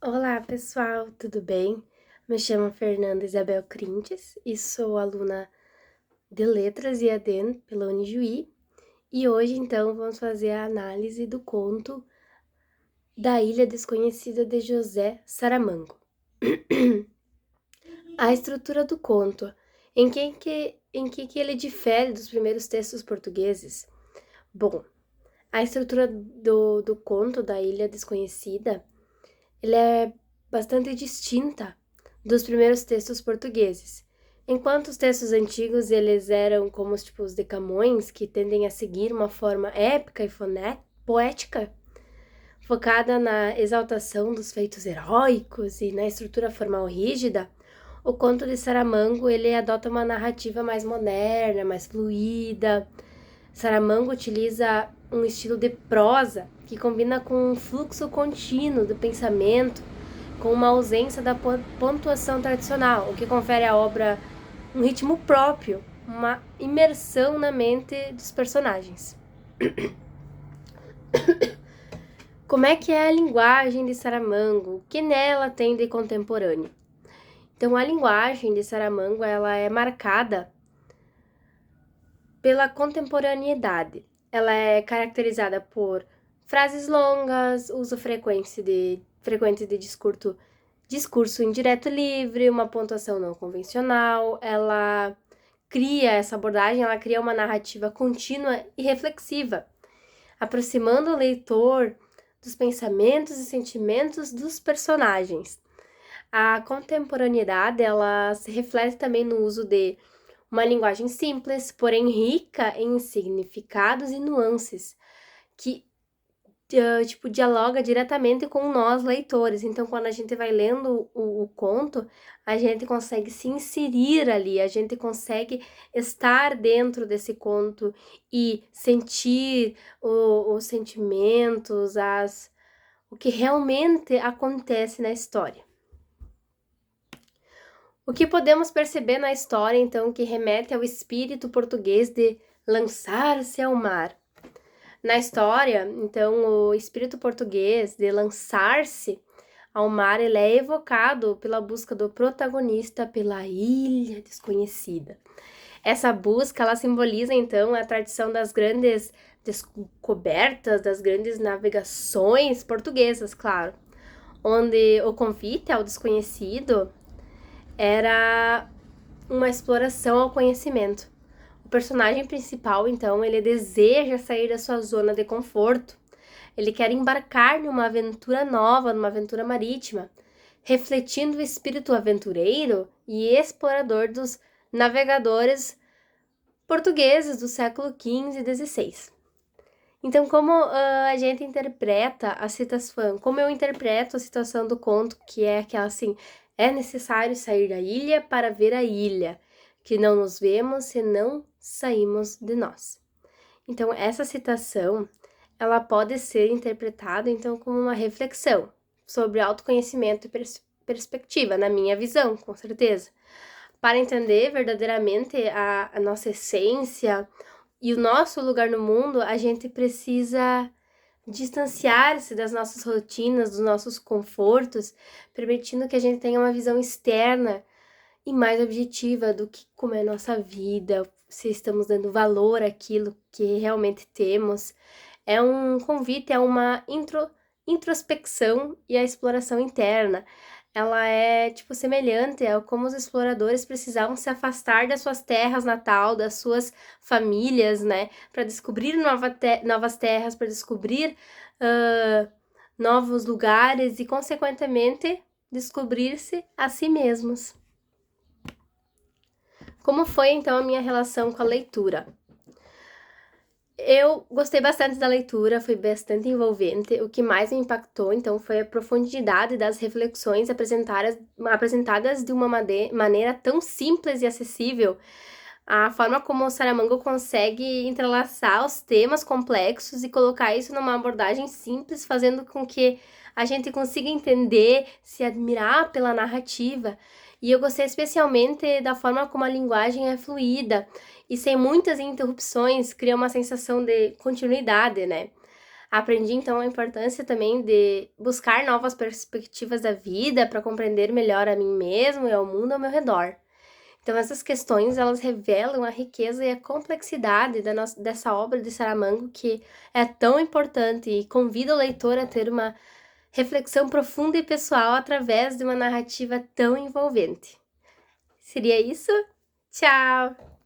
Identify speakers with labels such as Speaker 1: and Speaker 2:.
Speaker 1: Olá, pessoal, tudo bem? Me chamo Fernanda Isabel Crintes e sou aluna de Letras e ADEN pela Unijuí. E hoje, então, vamos fazer a análise do conto da Ilha Desconhecida de José Saramago. A estrutura do conto. Em que ele difere dos primeiros textos portugueses? Bom, a estrutura do conto da Ilha Desconhecida, ele é bastante distinta dos primeiros textos portugueses. Enquanto os textos antigos eles eram como os decamões, que tendem a seguir uma forma épica e poética, focada na exaltação dos feitos heróicos e na estrutura formal rígida, o conto de Saramago ele adota uma narrativa mais moderna, mais fluida. Saramago utiliza um estilo de prosa que combina com um fluxo contínuo do pensamento, com uma ausência da pontuação tradicional, o que confere à obra um ritmo próprio, uma imersão na mente dos personagens. Como é que é a linguagem de Saramago? O que nela tem de contemporâneo? Então, a linguagem de Saramago ela é marcada pela contemporaneidade. Ela é caracterizada por frases longas, uso frequente de discurso indireto livre, uma pontuação não convencional. Ela cria essa abordagem, ela cria uma narrativa contínua e reflexiva, aproximando o leitor dos pensamentos e sentimentos dos personagens. A contemporaneidade, ela se reflete também no uso de uma linguagem simples, porém rica em significados e nuances, que dialoga diretamente com nós, leitores. Então, quando a gente vai lendo o conto, a gente consegue se inserir ali, a gente consegue estar dentro desse conto e sentir os sentimentos, o que realmente acontece na história. O que podemos perceber na história, então, que remete ao espírito português de lançar-se ao mar? Na história, então, o espírito português de lançar-se ao mar, ele é evocado pela busca do protagonista pela ilha desconhecida. Essa busca, ela simboliza, então, a tradição das grandes descobertas, das grandes navegações portuguesas, claro, onde o convite ao desconhecido era uma exploração ao conhecimento. O personagem principal, então, ele deseja sair da sua zona de conforto. Ele quer embarcar numa aventura nova, numa aventura marítima, refletindo o espírito aventureiro e explorador dos navegadores portugueses do século XV e XVI. Então, como a gente interpreta a citação, como eu interpreto a citação do conto, que é aquela assim, é necessário sair da ilha para ver a ilha, que não nos vemos se não saímos de nós. Então, essa citação, ela pode ser interpretada, então, como uma reflexão sobre autoconhecimento e perspectiva, na minha visão, com certeza. Para entender verdadeiramente a nossa essência e o nosso lugar no mundo, a gente precisa distanciar-se das nossas rotinas, dos nossos confortos, permitindo que a gente tenha uma visão externa e mais objetiva do que como é a nossa vida, se estamos dando valor àquilo que realmente temos. É um convite a uma introspecção e a exploração interna. Ela é, semelhante a como os exploradores precisavam se afastar das suas terras natal, das suas famílias, né, para descobrir novas terras, para descobrir novos lugares e, consequentemente, descobrir-se a si mesmos. Como foi, então, a minha relação com a leitura? Eu gostei bastante da leitura, foi bastante envolvente. O que mais me impactou, então, foi a profundidade das reflexões apresentadas de uma maneira tão simples e acessível. A forma como o Saramago consegue entrelaçar os temas complexos e colocar isso numa abordagem simples, fazendo com que a gente consiga entender, se admirar pela narrativa. E eu gostei especialmente da forma como a linguagem é fluida e sem muitas interrupções, cria uma sensação de continuidade, né? Aprendi, então, a importância também de buscar novas perspectivas da vida para compreender melhor a mim mesmo e ao mundo ao meu redor. Então, essas questões, elas revelam a riqueza e a complexidade dessa obra de Saramago, que é tão importante e convida o leitor a ter uma reflexão profunda e pessoal através de uma narrativa tão envolvente. Seria isso? Tchau!